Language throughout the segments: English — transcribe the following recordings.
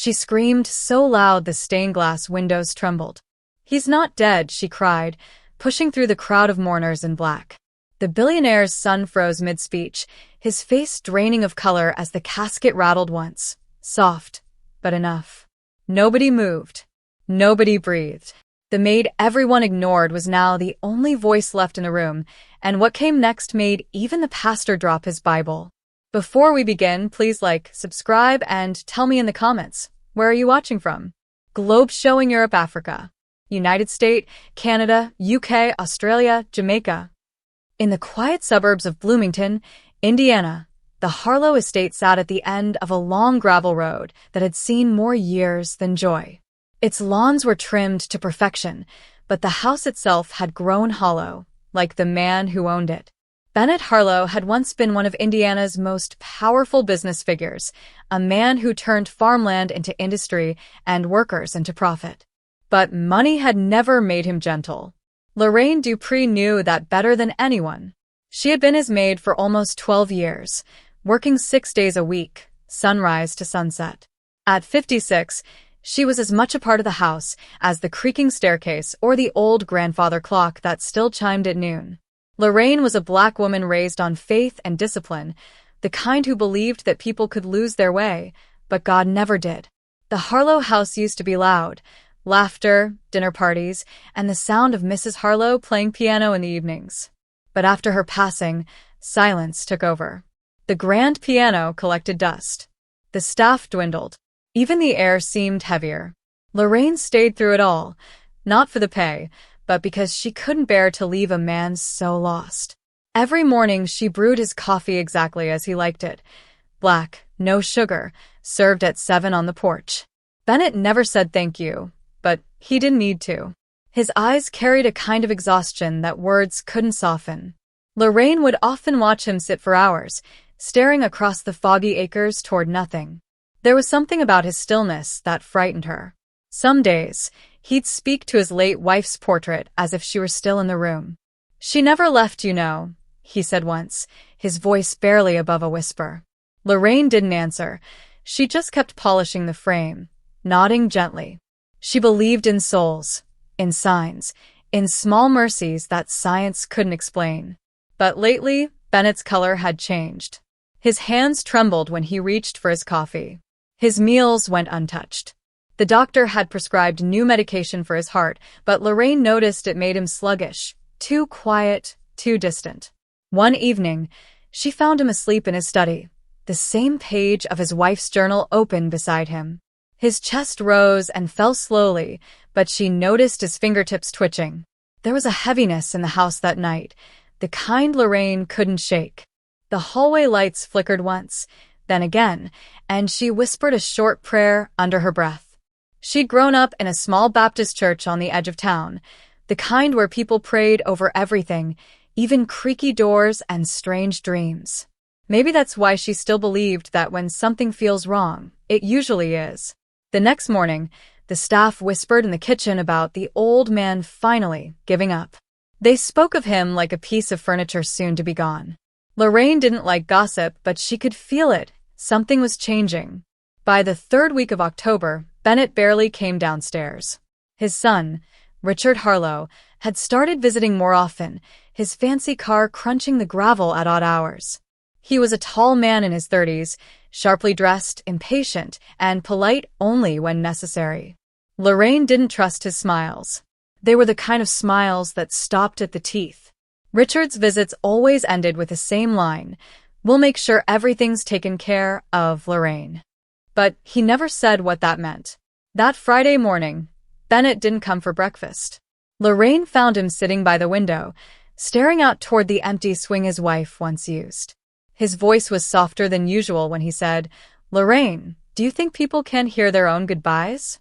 She screamed so loud the stained glass windows trembled. "He's not dead," she cried, pushing through the crowd of mourners in black. The billionaire's son froze mid-speech, his face draining of color as the casket rattled once. Soft, but enough. Nobody moved. Nobody breathed. The maid everyone ignored was now the only voice left in the room, and what came next made even the pastor drop his Bible. Before we begin, please like, subscribe, and tell me in the comments, where are you watching from? Globe showing Europe, Africa, United States, Canada, UK, Australia, Jamaica. In the quiet suburbs of Bloomington, Indiana, the Harlow estate sat at the end of a long gravel road that had seen more years than joy. Its lawns were trimmed to perfection, but the house itself had grown hollow, like the man who owned it. Bennett Harlow had once been one of Indiana's most powerful business figures, a man who turned farmland into industry and workers into profit. But money had never made him gentle. Lorraine Dupree knew that better than anyone. She had been his maid for almost 12 years, working 6 days a week, sunrise to sunset. At 56, she was as much a part of the house as the creaking staircase or the old grandfather clock that still chimed at noon. Lorraine was a black woman raised on faith and discipline, the kind who believed that people could lose their way, but God never did. The Harlow house used to be loud. Laughter, dinner parties, and the sound of Mrs. Harlow playing piano in the evenings. But after her passing, silence took over. The grand piano collected dust. The staff dwindled. Even the air seemed heavier. Lorraine stayed through it all, not for the pay, but because she couldn't bear to leave a man so lost. Every morning she brewed his coffee exactly as he liked it. Black, no sugar, served at 7 on the porch. Bennett never said thank you, but he didn't need to. His eyes carried a kind of exhaustion that words couldn't soften. Lorraine would often watch him sit for hours, staring across the foggy acres toward nothing. There was something about his stillness that frightened her. Some days, he'd speak to his late wife's portrait as if she were still in the room. "She never left, you know," he said once, his voice barely above a whisper. Lorraine didn't answer. She just kept polishing the frame, nodding gently. She believed in souls, in signs, in small mercies that science couldn't explain. But lately, Bennett's color had changed. His hands trembled when he reached for his coffee. His meals went untouched. The doctor had prescribed new medication for his heart, but Lorraine noticed it made him sluggish, too quiet, too distant. One evening, she found him asleep in his study, the same page of his wife's journal open beside him. His chest rose and fell slowly, but she noticed his fingertips twitching. There was a heaviness in the house that night, the kind Lorraine couldn't shake. The hallway lights flickered once, then again, and she whispered a short prayer under her breath. She'd grown up in a small Baptist church on the edge of town, the kind where people prayed over everything, even creaky doors and strange dreams. Maybe that's why she still believed that when something feels wrong, it usually is. The next morning, the staff whispered in the kitchen about the old man finally giving up. They spoke of him like a piece of furniture soon to be gone. Lorraine didn't like gossip, but she could feel it. Something was changing. By the 3rd week of October, Bennett barely came downstairs. His son, Richard Harlow, had started visiting more often, his fancy car crunching the gravel at odd hours. He was a tall man in his 30s, sharply dressed, impatient, and polite only when necessary. Lorraine didn't trust his smiles. They were the kind of smiles that stopped at the teeth. Richard's visits always ended with the same line, "We'll make sure everything's taken care of, Lorraine." But he never said what that meant. That Friday morning, Bennett didn't come for breakfast. Lorraine found him sitting by the window, staring out toward the empty swing his wife once used. His voice was softer than usual when he said, "Lorraine, do you think people can hear their own goodbyes?"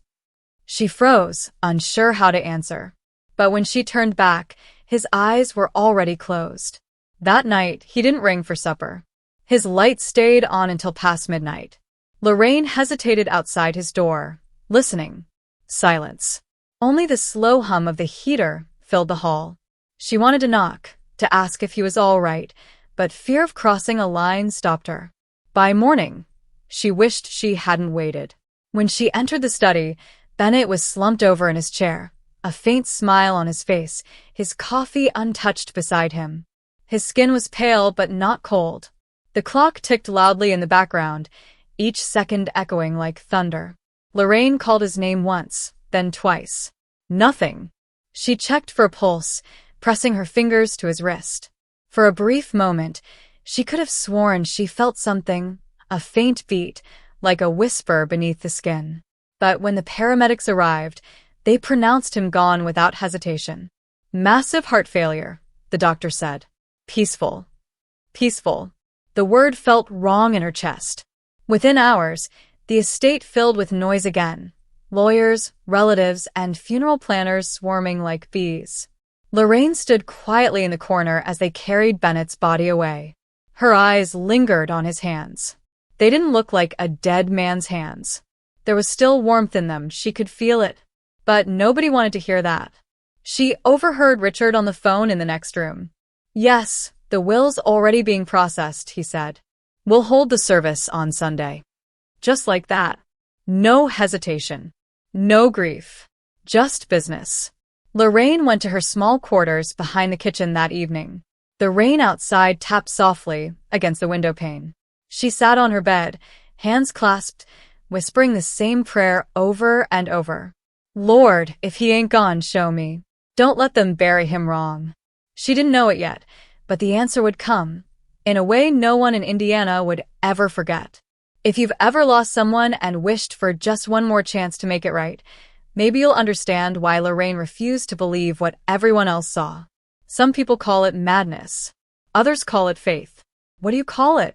She froze, unsure how to answer. But when she turned back, his eyes were already closed. That night, he didn't ring for supper. His light stayed on until past midnight. Lorraine hesitated outside his door, listening. Silence. Only the slow hum of the heater filled the hall. She wanted to knock, to ask if he was all right, but fear of crossing a line stopped her. By morning, she wished she hadn't waited. When she entered the study, Bennett was slumped over in his chair, a faint smile on his face, his coffee untouched beside him. His skin was pale but not cold. The clock ticked loudly in the background, each second echoing like thunder. Lorraine called his name once, then twice. Nothing. She checked for a pulse, pressing her fingers to his wrist. For a brief moment, she could have sworn she felt something, a faint beat, like a whisper beneath the skin. But when the paramedics arrived, they pronounced him gone without hesitation. Massive heart failure, the doctor said. Peaceful. Peaceful. The word felt wrong in her chest. Within hours, the estate filled with noise again. Lawyers, relatives, and funeral planners swarming like bees. Lorraine stood quietly in the corner as they carried Bennett's body away. Her eyes lingered on his hands. They didn't look like a dead man's hands. There was still warmth in them, she could feel it. But nobody wanted to hear that. She overheard Richard on the phone in the next room. Yes, the will's already being processed, he said. We'll hold the service on Sunday. Just like that. No hesitation. No grief. Just business. Lorraine went to her small quarters behind the kitchen that evening. The rain outside tapped softly against the window pane. She sat on her bed, hands clasped, whispering the same prayer over and over. Lord, if he ain't gone, show me. Don't let them bury him wrong. She didn't know it yet, but the answer would come, in a way no one in Indiana would ever forget. If you've ever lost someone and wished for just one more chance to make it right, maybe you'll understand why Lorraine refused to believe what everyone else saw. Some people call it madness. Others call it faith. What do you call it?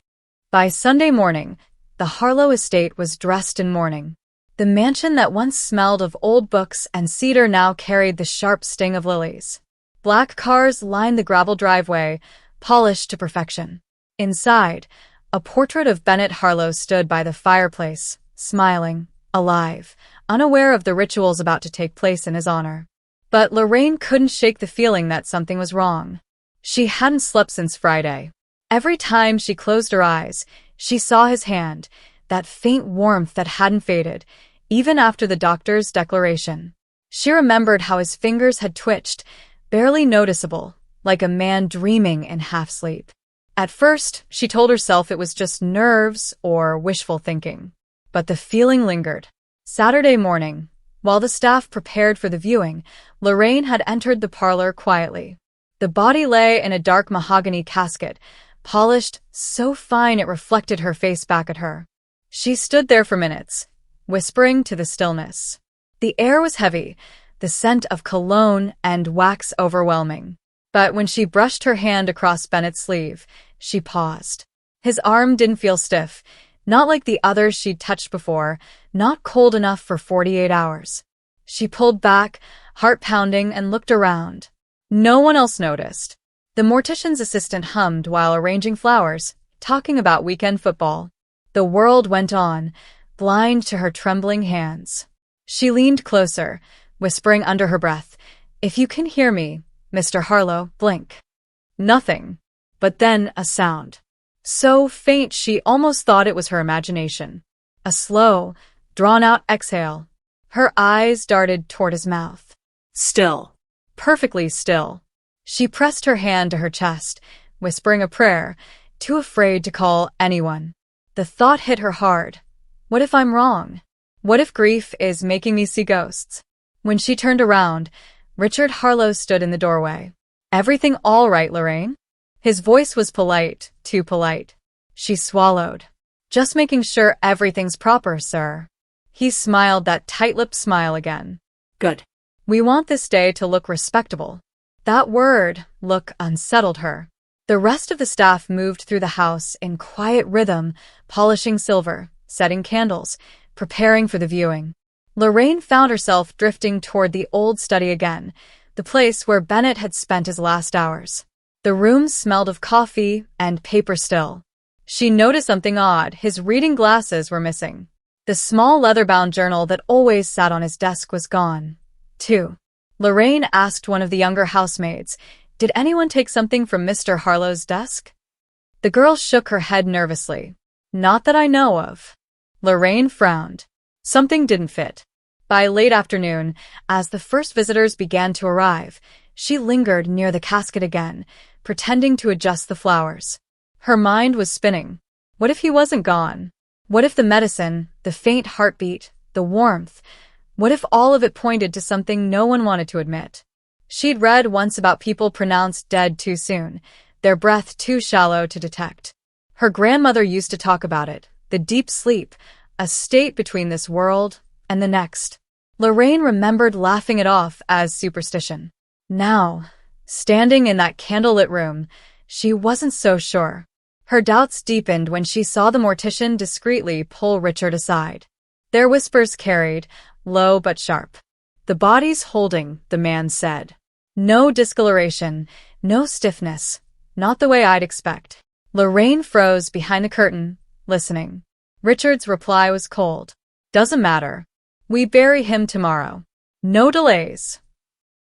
By Sunday morning, the Harlow estate was dressed in mourning. The mansion that once smelled of old books and cedar now carried the sharp sting of lilies. Black cars lined the gravel driveway, polished to perfection. Inside, a portrait of Bennett Harlow stood by the fireplace, smiling, alive, unaware of the rituals about to take place in his honor. But Lorraine couldn't shake the feeling that something was wrong. She hadn't slept since Friday. Every time she closed her eyes, she saw his hand, that faint warmth that hadn't faded, even after the doctor's declaration. She remembered how his fingers had twitched, barely noticeable, like a man dreaming in half-sleep. At first, she told herself it was just nerves or wishful thinking. But the feeling lingered. Saturday morning, while the staff prepared for the viewing, Lorraine had entered the parlor quietly. The body lay in a dark mahogany casket, polished so fine it reflected her face back at her. She stood there for minutes, whispering to the stillness. The air was heavy, the scent of cologne and wax overwhelming. But when she brushed her hand across Bennett's sleeve, she paused. His arm didn't feel stiff, not like the others she'd touched before, not cold enough for 48 hours. She pulled back, heart pounding, and looked around. No one else noticed. The mortician's assistant hummed while arranging flowers, talking about weekend football. The world went on, blind to her trembling hands. She leaned closer, whispering under her breath, "If you can hear me, Mr. Harlow, blink." Nothing. But then a sound. So faint she almost thought it was her imagination. A slow, drawn-out exhale. Her eyes darted toward his mouth. Still. Perfectly still. She pressed her hand to her chest, whispering a prayer, too afraid to call anyone. The thought hit her hard. What if I'm wrong? What if grief is making me see ghosts? When she turned around, Richard Harlow stood in the doorway. Everything all right, Lorraine? His voice was polite, too polite. She swallowed. Just making sure everything's proper, sir. He smiled that tight-lipped smile again. Good. We want this day to look respectable. That word, look, unsettled her. The rest of the staff moved through the house in quiet rhythm, polishing silver, setting candles, preparing for the viewing. Lorraine found herself drifting toward the old study again, the place where Bennett had spent his last hours. The room smelled of coffee and paper still. She noticed something odd. His reading glasses were missing. The small leather-bound journal that always sat on his desk was gone, too. Lorraine asked one of the younger housemaids, "Did anyone take something from Mr. Harlow's desk?" The girl shook her head nervously. "Not that I know of." Lorraine frowned. Something didn't fit. By late afternoon, as the first visitors began to arrive, she lingered near the casket again, pretending to adjust the flowers. Her mind was spinning. What if he wasn't gone? What if the medicine, the faint heartbeat, the warmth, what if all of it pointed to something no one wanted to admit? She'd read once about people pronounced dead too soon, their breath too shallow to detect. Her grandmother used to talk about it, the deep sleep, a state between this world and the next. Lorraine remembered laughing it off as superstition. Now, standing in that candlelit room, she wasn't so sure. Her doubts deepened when she saw the mortician discreetly pull Richard aside. Their whispers carried, low but sharp. "The body's holding," the man said. "No discoloration, no stiffness, not the way I'd expect." Lorraine froze behind the curtain, listening. Richard's reply was cold. "Doesn't matter. We bury him tomorrow. No delays."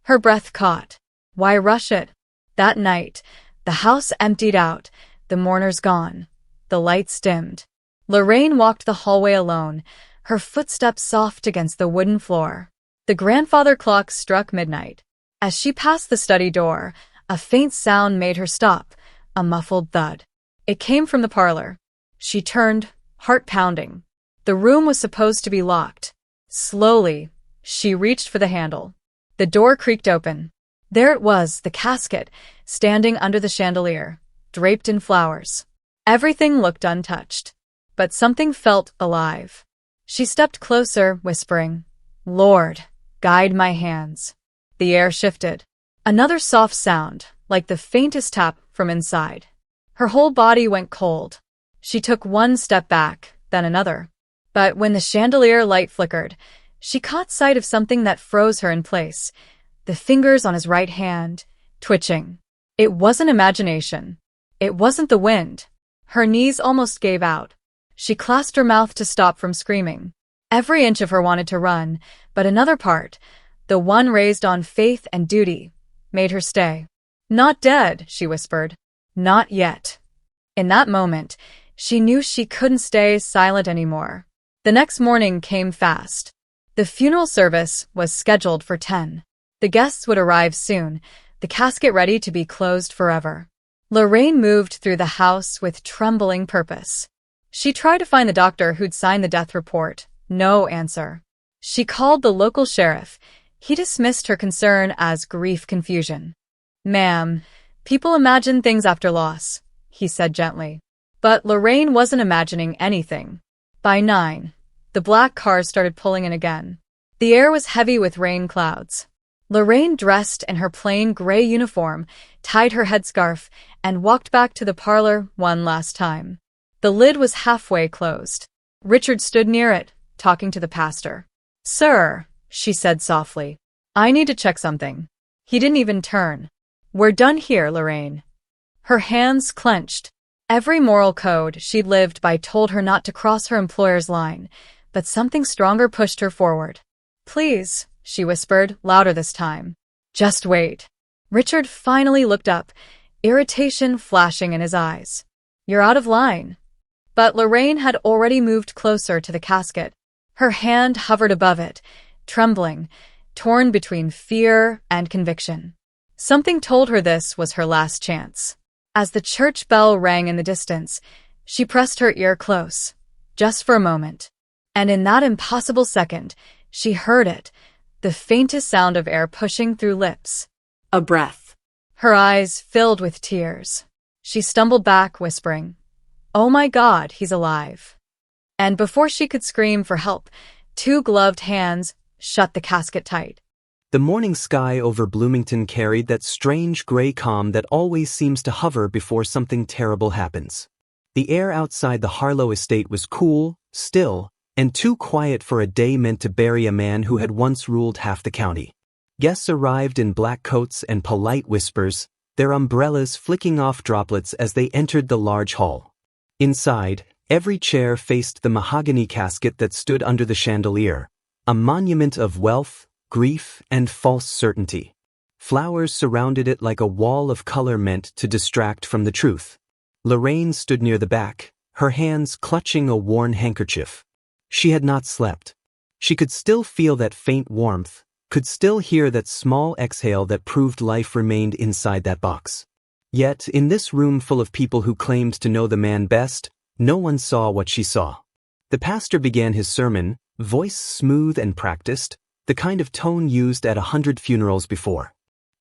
Her breath caught. Why rush it? That night, the house emptied out, the mourners gone. The lights dimmed. Lorraine walked the hallway alone, her footsteps soft against the wooden floor. The grandfather clock struck midnight. As she passed the study door, a faint sound made her stop, a muffled thud. It came from the parlor. She turned, heart pounding. The room was supposed to be locked. Slowly, she reached for the handle. The door creaked open. There it was, the casket, standing under the chandelier, draped in flowers. Everything looked untouched. But something felt alive. She stepped closer, whispering, "Lord, guide my hands." The air shifted. Another soft sound, like the faintest tap from inside. Her whole body went cold. She took one step back, then another. But when the chandelier light flickered, she caught sight of something that froze her in place. The fingers on his right hand, twitching. It wasn't imagination. It wasn't the wind. Her knees almost gave out. She clasped her mouth to stop from screaming. Every inch of her wanted to run, but another part, the one raised on faith and duty, made her stay. "Not dead," she whispered. "Not yet." In that moment, she knew she couldn't stay silent anymore. The next morning came fast. The funeral service was scheduled for 10. The guests would arrive soon, the casket ready to be closed forever. Lorraine moved through the house with trembling purpose. She tried to find the doctor who'd signed the death report. No answer. She called the local sheriff. He dismissed her concern as grief confusion. "Ma'am, people imagine things after loss," he said gently. But Lorraine wasn't imagining anything. By 9, the black cars started pulling in again. The air was heavy with rain clouds. Lorraine dressed in her plain gray uniform, tied her headscarf, and walked back to the parlor one last time. The lid was halfway closed. Richard stood near it, talking to the pastor. "Sir," she said softly, "I need to check something." He didn't even turn. "We're done here, Lorraine." Her hands clenched. Every moral code she'd lived by told her not to cross her employer's line, but something stronger pushed her forward. "Please," she whispered, louder this time. "Just wait." Richard finally looked up, irritation flashing in his eyes. "You're out of line." But Lorraine had already moved closer to the casket. Her hand hovered above it, trembling, torn between fear and conviction. Something told her this was her last chance. As the church bell rang in the distance, she pressed her ear close, just for a moment. And in that impossible second, she heard it, the faintest sound of air pushing through lips. A breath. Her eyes filled with tears. She stumbled back, whispering, "Oh my God, he's alive." And before she could scream for help, 2 gloved hands shut the casket tight. The morning sky over Bloomington carried that strange gray calm that always seems to hover before something terrible happens. The air outside the Harlow estate was cool, still, and too quiet for a day meant to bury a man who had once ruled half the county. Guests arrived in black coats and polite whispers, their umbrellas flicking off droplets as they entered the large hall. Inside, every chair faced the mahogany casket that stood under the chandelier, a monument of wealth, grief, and false certainty. Flowers surrounded it like a wall of color meant to distract from the truth. Lorraine stood near the back, her hands clutching a worn handkerchief. She had not slept. She could still feel that faint warmth, could still hear that small exhale that proved life remained inside that box. Yet, in this room full of people who claimed to know the man best, no one saw what she saw. The pastor began his sermon, voice smooth and practiced, the kind of tone used at 100 funerals before.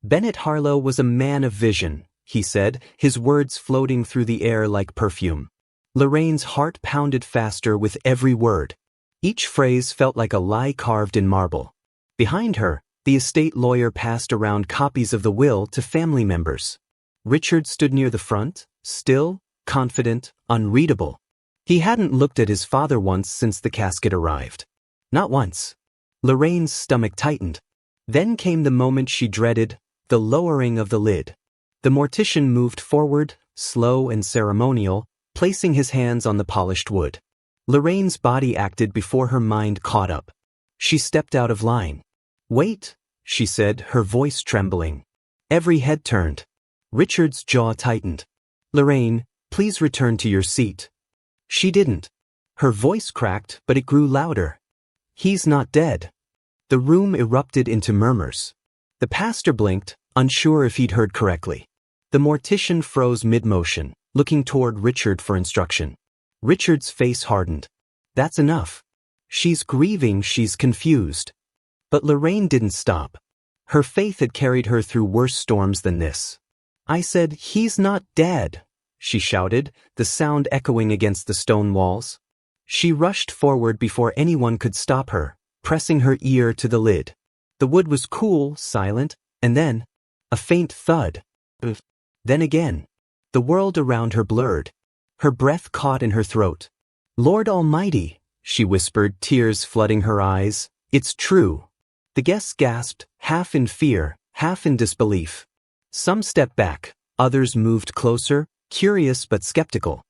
Bennett Harlow was a man of vision, he said, his words floating through the air like perfume. Lorraine's heart pounded faster with every word. Each phrase felt like a lie carved in marble. Behind her, the estate lawyer passed around copies of the will to family members. Richard stood near the front, still, confident, unreadable. He hadn't looked at his father once since the casket arrived. Not once. Lorraine's stomach tightened. Then came the moment she dreaded, the lowering of the lid. The mortician moved forward, slow and ceremonial, placing his hands on the polished wood. Lorraine's body acted before her mind caught up. She stepped out of line. "Wait," she said, her voice trembling. Every head turned. Richard's jaw tightened. "Lorraine, please return to your seat." She didn't. Her voice cracked, but it grew louder. "He's not dead." The room erupted into murmurs. The pastor blinked, unsure if he'd heard correctly. The mortician froze mid-motion, looking toward Richard for instruction. Richard's face hardened. "That's enough. She's grieving, she's confused." But Lorraine didn't stop. Her faith had carried her through worse storms than this. "I said, he's not dead," she shouted, the sound echoing against the stone walls. She rushed forward before anyone could stop her, pressing her ear to the lid. The wood was cool, silent, and then, a faint thud. Then again. The world around her blurred. Her breath caught in her throat. "Lord Almighty," she whispered, tears flooding her eyes, "it's true." The guests gasped, half in fear, half in disbelief. Some stepped back, others moved closer, curious but skeptical.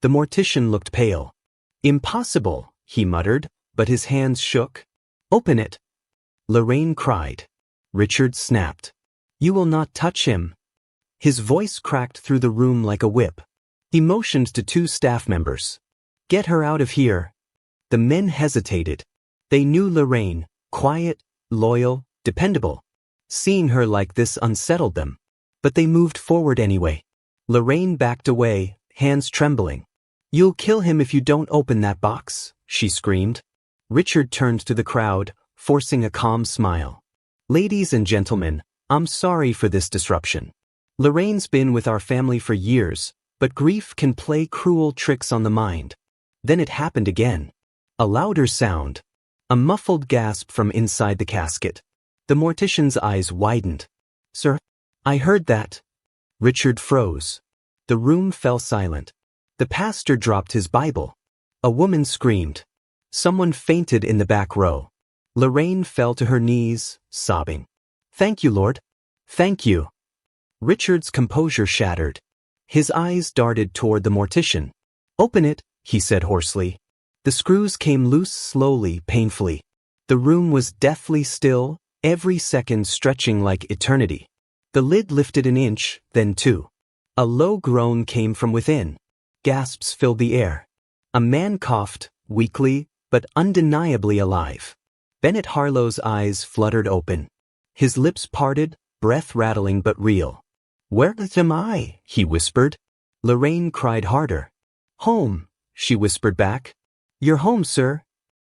The mortician looked pale. "Impossible," he muttered, but his hands shook. "Open it." Lorraine cried. Richard snapped. "You will not touch him." His voice cracked through the room like a whip. He motioned to two staff members. "Get her out of here." The men hesitated. They knew Lorraine, quiet, loyal, dependable. Seeing her like this unsettled them. But they moved forward anyway. Lorraine backed away, hands trembling. "You'll kill him if you don't open that box," she screamed. Richard turned to the crowd, forcing a calm smile. "Ladies and gentlemen, I'm sorry for this disruption. Lorraine's been with our family for years, but grief can play cruel tricks on the mind." Then it happened again. A louder sound. A muffled gasp from inside the casket. The mortician's eyes widened. "Sir, I heard that." Richard froze. The room fell silent. The pastor dropped his Bible. A woman screamed. Someone fainted in the back row. Lorraine fell to her knees, sobbing. "Thank you, Lord. Thank you." Richard's composure shattered. His eyes darted toward the mortician. "Open it," he said hoarsely. The screws came loose slowly, painfully. The room was deathly still, every second stretching like eternity. The lid lifted an inch, then two. A low groan came from within. Gasps filled the air. A man coughed, weakly, but undeniably alive. Bennett Harlow's eyes fluttered open. His lips parted, breath rattling but real. "Where am I?" he whispered. Lorraine cried harder. "Home," she whispered back. "You're home, sir."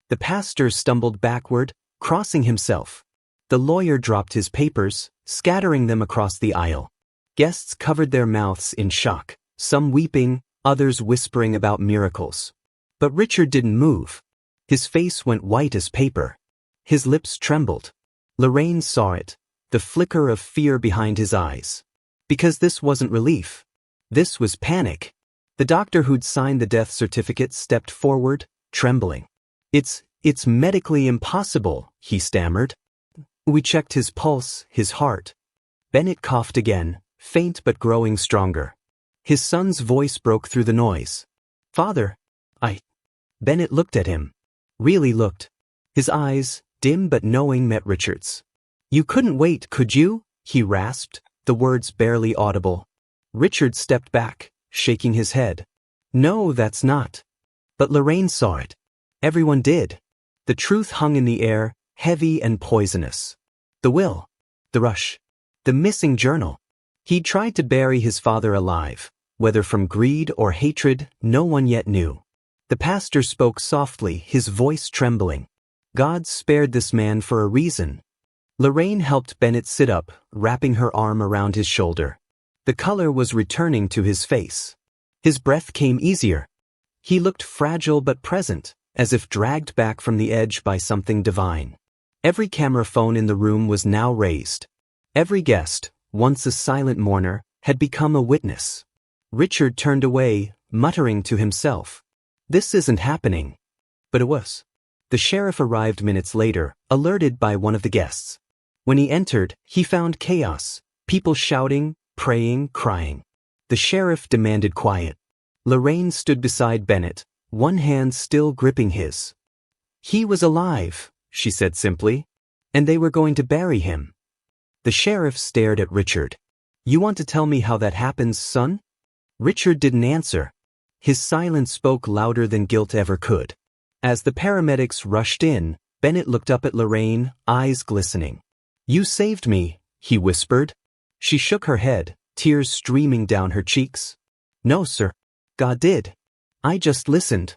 The pastor stumbled backward, crossing himself. The lawyer dropped his papers, scattering them across the aisle. Guests covered their mouths in shock, some weeping, others whispering about miracles. But Richard didn't move. His face went white as paper. His lips trembled. Lorraine saw it, the flicker of fear behind his eyes. Because this wasn't relief. This was panic. The doctor who'd signed the death certificate stepped forward, trembling. It's medically impossible," he stammered. "We checked his pulse, his heart." Bennett coughed again, faint but growing stronger. His son's voice broke through the noise. "Father, Bennett looked at him. Really looked. His eyes, dim but knowing, met Richard's. "You couldn't wait, could you?" he rasped, the words barely audible. Richard stepped back, shaking his head. "No, that's not." But Lorraine saw it. Everyone did. The truth hung in the air, heavy and poisonous. The will. The rush. The missing journal. He'd tried to bury his father alive. Whether from greed or hatred, no one yet knew. The pastor spoke softly, his voice trembling. God spared this man for a reason. Lorraine helped Bennett sit up, wrapping her arm around his shoulder. The color was returning to his face. His breath came easier. He looked fragile but present, as if dragged back from the edge by something divine. Every camera phone in the room was now raised. Every guest, once a silent mourner, had become a witness. Richard turned away, muttering to himself. This isn't happening. But it was. The sheriff arrived minutes later, alerted by one of the guests. When he entered, he found chaos, people shouting, praying, crying. The sheriff demanded quiet. Lorraine stood beside Bennett, one hand still gripping his. He was alive, she said simply, and they were going to bury him. The sheriff stared at Richard. You want to tell me how that happens, son? Richard didn't answer. His silence spoke louder than guilt ever could. As the paramedics rushed in, Bennett looked up at Lorraine, eyes glistening. You saved me, he whispered. She shook her head, tears streaming down her cheeks. No, sir. God did. I just listened.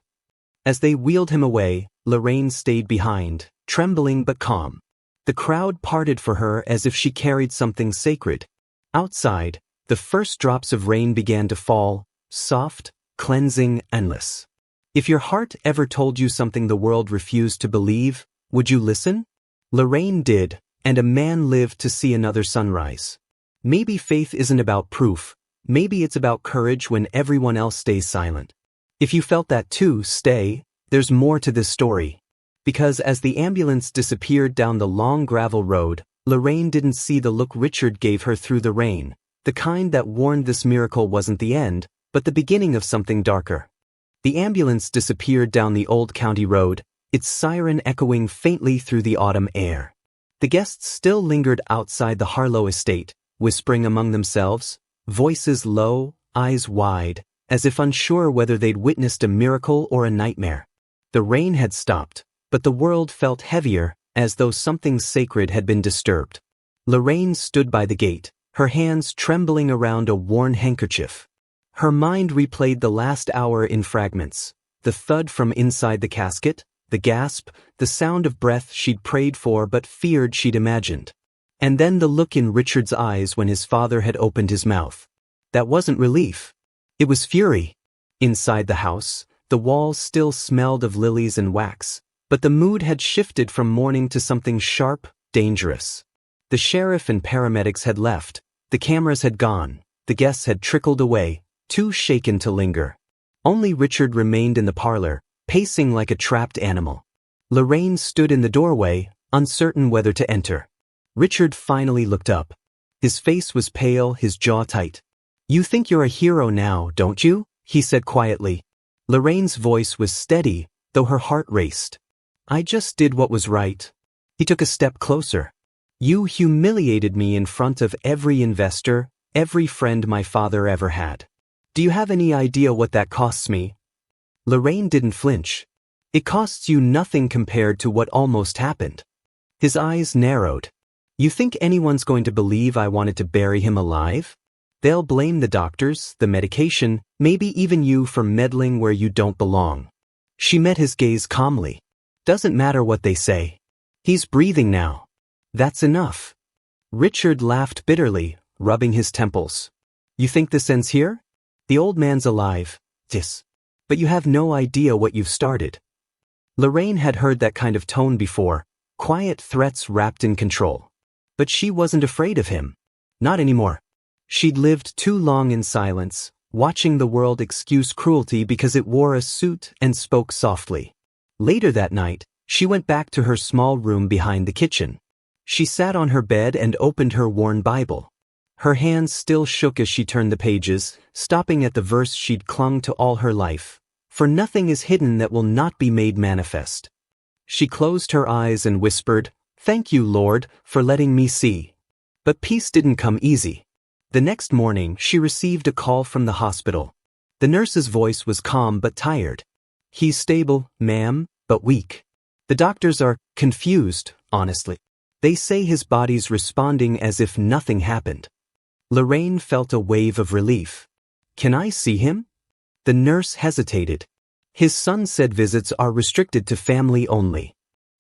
As they wheeled him away, Lorraine stayed behind, trembling but calm. The crowd parted for her as if she carried something sacred. Outside, the first drops of rain began to fall, soft, cleansing, endless. If your heart ever told you something the world refused to believe, would you listen? Lorraine did, and a man lived to see another sunrise. Maybe faith isn't about proof. Maybe it's about courage when everyone else stays silent. If you felt that too, stay. There's more to this story. Because as the ambulance disappeared down the long gravel road, Lorraine didn't see the look Richard gave her through the rain, the kind that warned this miracle wasn't the end, but the beginning of something darker. The ambulance disappeared down the old county road, its siren echoing faintly through the autumn air. The guests still lingered outside the Harlow estate, whispering among themselves, voices low, eyes wide, as if unsure whether they'd witnessed a miracle or a nightmare. The rain had stopped, but the world felt heavier, as though something sacred had been disturbed. Lorraine stood by the gate, her hands trembling around a worn handkerchief. Her mind replayed the last hour in fragments, the thud from inside the casket, the gasp, the sound of breath she'd prayed for but feared she'd imagined. And then the look in Richard's eyes when his father had opened his mouth. That wasn't relief. It was fury. Inside the house, the walls still smelled of lilies and wax, but the mood had shifted from mourning to something sharp, dangerous. The sheriff and paramedics had left, the cameras had gone, the guests had trickled away, too shaken to linger. Only Richard remained in the parlor, pacing like a trapped animal. Lorraine stood in the doorway, uncertain whether to enter. Richard finally looked up. His face was pale, his jaw tight. You think you're a hero now, don't you? He said quietly. Lorraine's voice was steady, though her heart raced. I just did what was right. He took a step closer. You humiliated me in front of every investor, every friend my father ever had. Do you have any idea what that costs me? Lorraine didn't flinch. It costs you nothing compared to what almost happened. His eyes narrowed. You think anyone's going to believe I wanted to bury him alive? They'll blame the doctors, the medication, maybe even you for meddling where you don't belong. She met his gaze calmly. Doesn't matter what they say. He's breathing now. That's enough. Richard laughed bitterly, rubbing his temples. You think this ends here? The old man's alive. Yes. But you have no idea what you've started. Lorraine had heard that kind of tone before, quiet threats wrapped in control. But she wasn't afraid of him. Not anymore. She'd lived too long in silence, watching the world excuse cruelty because it wore a suit and spoke softly. Later that night, she went back to her small room behind the kitchen. She sat on her bed and opened her worn Bible. Her hands still shook as she turned the pages, stopping at the verse she'd clung to all her life. For nothing is hidden that will not be made manifest. She closed her eyes and whispered, Thank you, Lord, for letting me see. But peace didn't come easy. The next morning, she received a call from the hospital. The nurse's voice was calm but tired. He's stable, ma'am, but weak. The doctors are confused, honestly. They say his body's responding as if nothing happened. Lorraine felt a wave of relief. Can I see him? The nurse hesitated. His son said visits are restricted to family only.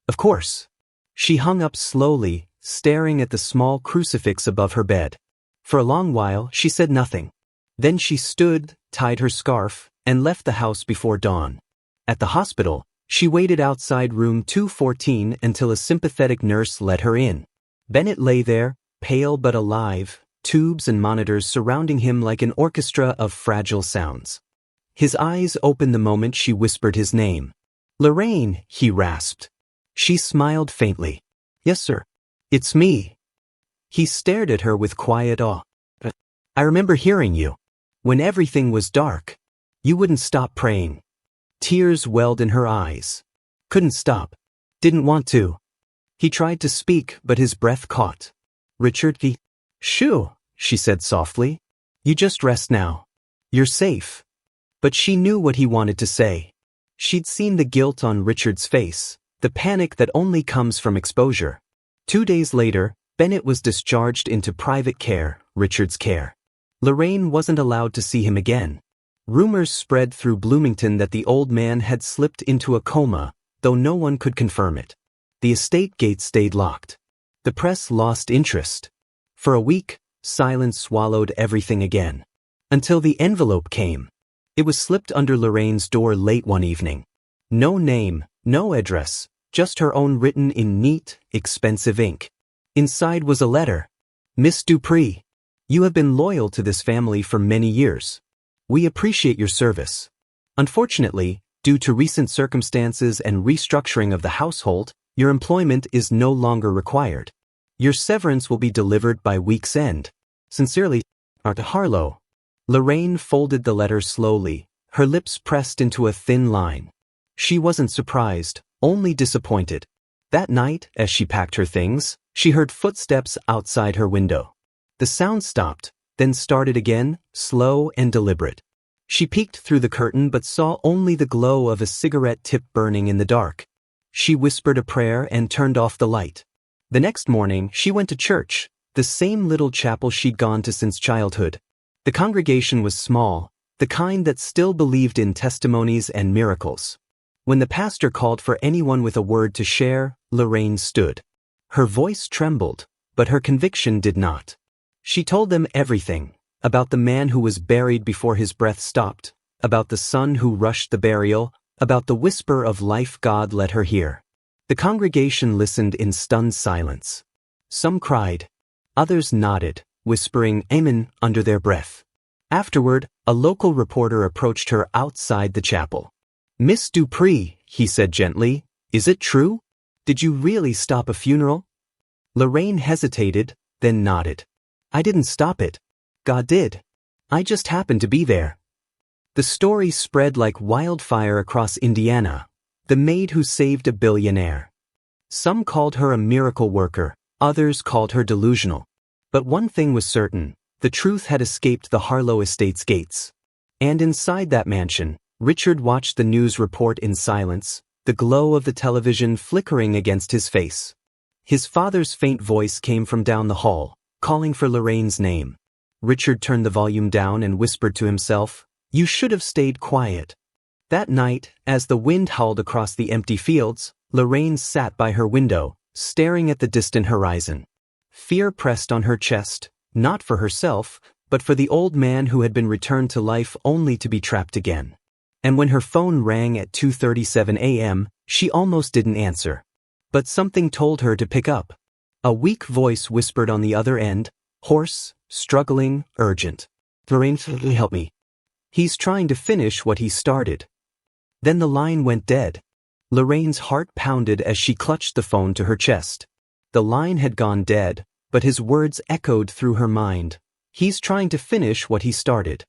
Of course. She hung up slowly, staring at the small crucifix above her bed. For a long while, she said nothing. Then she stood, tied her scarf, and left the house before dawn. At the hospital, she waited outside room 214 until a sympathetic nurse let her in. Bennett lay there, pale but alive, tubes and monitors surrounding him like an orchestra of fragile sounds. His eyes opened the moment she whispered his name. "Lorraine," he rasped. She smiled faintly. "Yes, sir. It's me." He stared at her with quiet awe. "I remember hearing you. When everything was dark. You wouldn't stop praying." Tears welled in her eyes. Couldn't stop. Didn't want to. He tried to speak, but his breath caught. "Richard, Shoo," she said softly. "You just rest now. You're safe." But she knew what he wanted to say. She'd seen the guilt on Richard's face, the panic that only comes from exposure. 2 days later, Bennett was discharged into private care, Richard's care. Lorraine wasn't allowed to see him again. Rumors spread through Bloomington that the old man had slipped into a coma, though no one could confirm it. The estate gates stayed locked. The press lost interest. For a week, silence swallowed everything again. Until the envelope came. It was slipped under Lorraine's door late one evening. No name, no address, just her own written in neat, expensive ink. Inside was a letter. "Miss Dupree, you have been loyal to this family for many years. We appreciate your service. Unfortunately, due to recent circumstances and restructuring of the household, your employment is no longer required. Your severance will be delivered by week's end. Sincerely, Art Harlow." Lorraine folded the letter slowly, her lips pressed into a thin line. She wasn't surprised, only disappointed. That night, as she packed her things, she heard footsteps outside her window. The sound stopped, then started again, slow and deliberate. She peeked through the curtain but saw only the glow of a cigarette tip burning in the dark. She whispered a prayer and turned off the light. The next morning, she went to church, the same little chapel she'd gone to since childhood. The congregation was small, the kind that still believed in testimonies and miracles. When the pastor called for anyone with a word to share, Lorraine stood. Her voice trembled, but her conviction did not. She told them everything, about the man who was buried before his breath stopped, about the son who rushed the burial, about the whisper of life God let her hear. The congregation listened in stunned silence. Some cried. Others nodded, whispering "Amen" under their breath. Afterward, a local reporter approached her outside the chapel. "Miss Dupree," he said gently, "is it true? Did you really stop a funeral?" Lorraine hesitated, then nodded. "I didn't stop it. God did. I just happened to be there." The story spread like wildfire across Indiana. The maid who saved a billionaire. Some called her a miracle worker, others called her delusional. But one thing was certain, the truth had escaped the Harlow estate's gates. And inside that mansion, Richard watched the news report in silence, the glow of the television flickering against his face. His father's faint voice came from down the hall, calling for Lorraine's name. Richard turned the volume down and whispered to himself, "You should have stayed quiet." That night, as the wind howled across the empty fields, Lorraine sat by her window, staring at the distant horizon. Fear pressed on her chest, not for herself, but for the old man who had been returned to life only to be trapped again. And when her phone rang at 2:37 a.m., she almost didn't answer. But something told her to pick up. A weak voice whispered on the other end, hoarse, struggling, urgent. "Lorraine, help me. He's trying to finish what he started." Then the line went dead. Lorraine's heart pounded as she clutched the phone to her chest. The line had gone dead, but his words echoed through her mind. He's trying to finish what he started.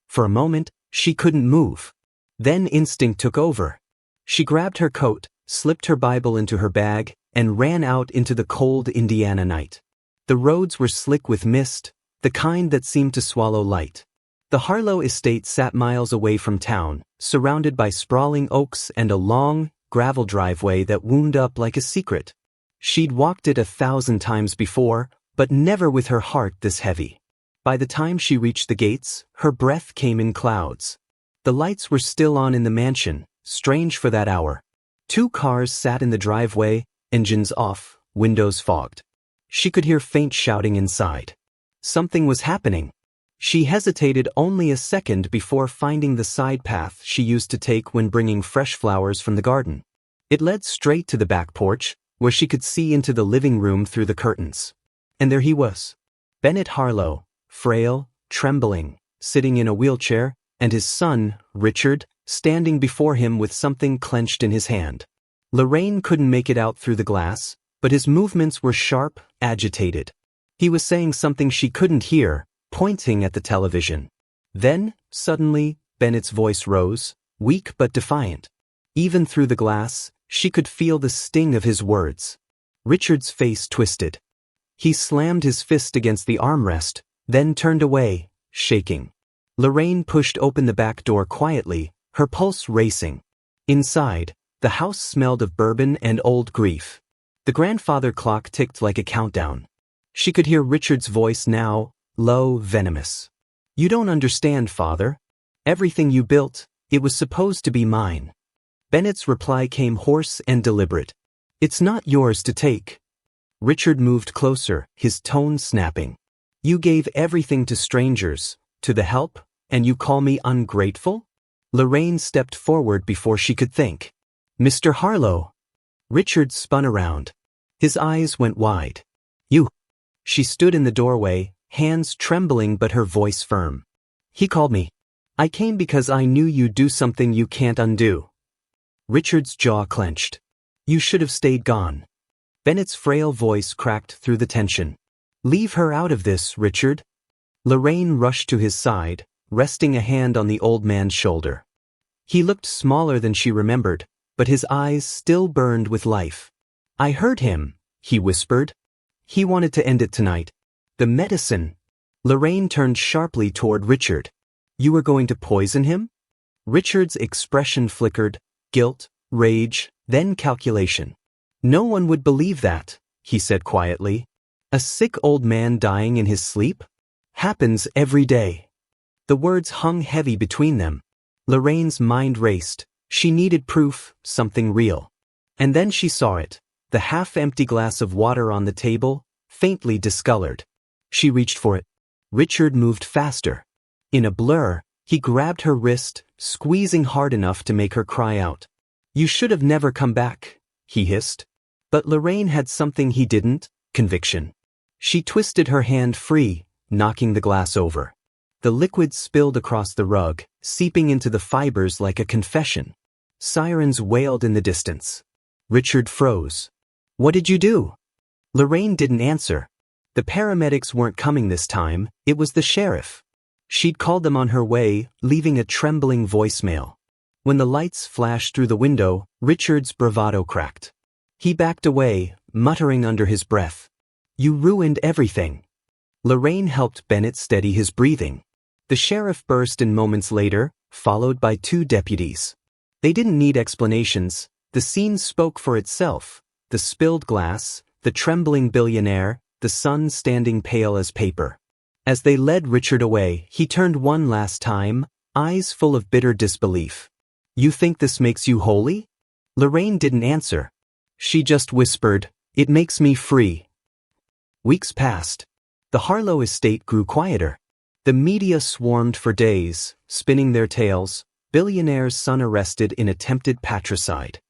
For a moment, she couldn't move. Then instinct took over. She grabbed her coat, slipped her Bible into her bag, and ran out into the cold Indiana night. The roads were slick with mist, the kind that seemed to swallow light. The Harlow estate sat miles away from town, surrounded by sprawling oaks and a long, gravel driveway that wound up like a secret. She'd walked it 1,000 times before, but never with her heart this heavy. By the time she reached the gates, her breath came in clouds. The lights were still on in the mansion, strange for that hour. 2 cars sat in the driveway, engines off, windows fogged. She could hear faint shouting inside. Something was happening. She hesitated only a second before finding the side path she used to take when bringing fresh flowers from the garden. It led straight to the back porch, where she could see into the living room through the curtains. And there he was. Bennett Harlow, frail, trembling, sitting in a wheelchair, and his son, Richard, standing before him with something clenched in his hand. Lorraine couldn't make it out through the glass, but his movements were sharp, agitated. He was saying something she couldn't hear, pointing at the television. Then, suddenly, Bennett's voice rose, weak but defiant. Even through the glass, she could feel the sting of his words. Richard's face twisted. He slammed his fist against the armrest, then turned away, shaking. Lorraine pushed open the back door quietly, her pulse racing. Inside, the house smelled of bourbon and old grief. The grandfather clock ticked like a countdown. She could hear Richard's voice now, low, venomous. "You don't understand, Father. Everything you built, it was supposed to be mine." Bennett's reply came hoarse and deliberate. "It's not yours to take." Richard moved closer, his tone snapping. "You gave everything to strangers, to the help, and you call me ungrateful?" Lorraine stepped forward before she could think. "Mr. Harlow." Richard spun around. His eyes went wide. "You." She stood in the doorway, hands trembling but her voice firm. "He called me. I came because I knew you'd do something you can't undo." Richard's jaw clenched. "You should have stayed gone." Bennett's frail voice cracked through the tension. "Leave her out of this, Richard." Lorraine rushed to his side, resting a hand on the old man's shoulder. He looked smaller than she remembered, but his eyes still burned with life. "I heard him," he whispered. "He wanted to end it tonight. The medicine." Lorraine turned sharply toward Richard. "You were going to poison him?" Richard's expression flickered, guilt, rage, then calculation. "No one would believe that," he said quietly. "A sick old man dying in his sleep? Happens every day." The words hung heavy between them. Lorraine's mind raced. She needed proof, something real. And then she saw it, the half-empty glass of water on the table, faintly discolored. She reached for it. Richard moved faster. In a blur, he grabbed her wrist, squeezing hard enough to make her cry out. "You should have never come back," he hissed. But Lorraine had something he didn't, conviction. She twisted her hand free, knocking the glass over. The liquid spilled across the rug, seeping into the fibers like a confession. Sirens wailed in the distance. Richard froze. "What did you do?" Lorraine didn't answer. The paramedics weren't coming this time, it was the sheriff. She'd called them on her way, leaving a trembling voicemail. When the lights flashed through the window, Richard's bravado cracked. He backed away, muttering under his breath. "You ruined everything." Lorraine helped Bennett steady his breathing. The sheriff burst in moments later, followed by 2 deputies. They didn't need explanations. The scene spoke for itself. The spilled glass, the trembling billionaire, the sun standing pale as paper. As they led Richard away, he turned one last time, eyes full of bitter disbelief. "You think this makes you holy?" Lorraine didn't answer. She just whispered, "It makes me free." Weeks passed. The Harlow estate grew quieter. The media swarmed for days, spinning their tales, billionaire's son arrested in attempted patricide.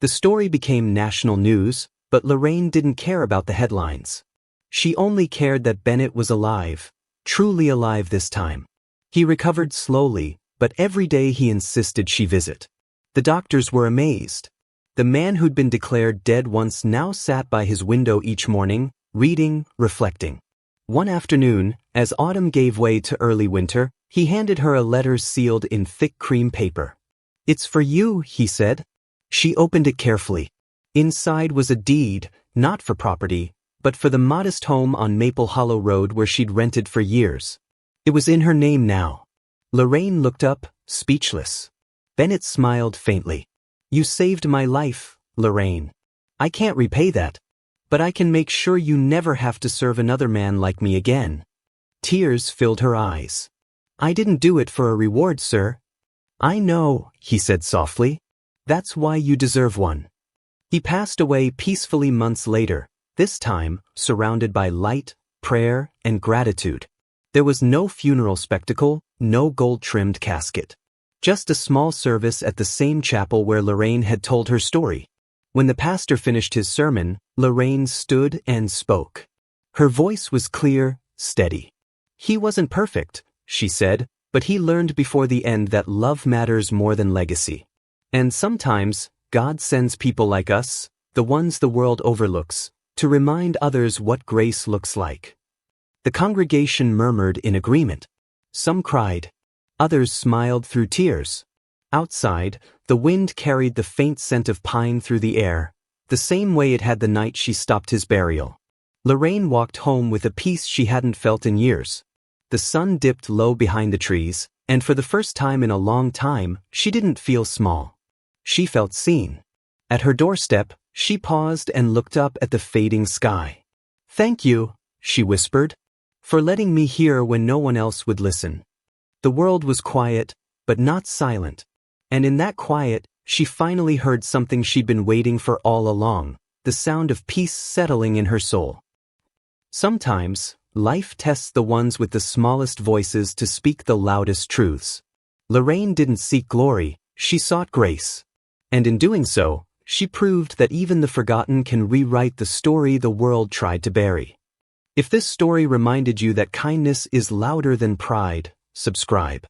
The story became national news, but Lorraine didn't care about the headlines. She only cared that Bennett was alive, truly alive this time. He recovered slowly, but every day he insisted she visit. The doctors were amazed. The man who'd been declared dead once now sat by his window each morning, reading, reflecting. One afternoon, as autumn gave way to early winter, he handed her a letter sealed in thick cream paper. "It's for you," he said. She opened it carefully. Inside was a deed, not for property, but for the modest home on Maple Hollow Road where she'd rented for years. It was in her name now. Lorraine looked up, speechless. Bennett smiled faintly. You saved my life, Lorraine. I can't repay that. But I can make sure you never have to serve another man like me again. Tears filled her eyes. I didn't do it for a reward, sir. I know, he said softly. That's why you deserve one. He passed away peacefully months later, this time surrounded by light, prayer, and gratitude. There was no funeral spectacle, no gold-trimmed casket. Just a small service at the same chapel where Lorraine had told her story. When the pastor finished his sermon, Lorraine stood and spoke. Her voice was clear, steady. He wasn't perfect, she said, but he learned before the end that love matters more than legacy. And sometimes, God sends people like us, the ones the world overlooks, to remind others what grace looks like. The congregation murmured in agreement. Some cried. Others smiled through tears. Outside, the wind carried the faint scent of pine through the air, the same way it had the night she stopped his burial. Lorraine walked home with a peace she hadn't felt in years. The sun dipped low behind the trees, and for the first time in a long time, she didn't feel small. She felt seen. At her doorstep, she paused and looked up at the fading sky. "Thank you," she whispered, "for letting me hear when no one else would listen." The world was quiet, but not silent. And in that quiet, she finally heard something she'd been waiting for all along, the sound of peace settling in her soul. Sometimes, life tests the ones with the smallest voices to speak the loudest truths. Lorraine didn't seek glory, she sought grace. And in doing so, she proved that even the forgotten can rewrite the story the world tried to bury. If this story reminded you that kindness is louder than pride, subscribe.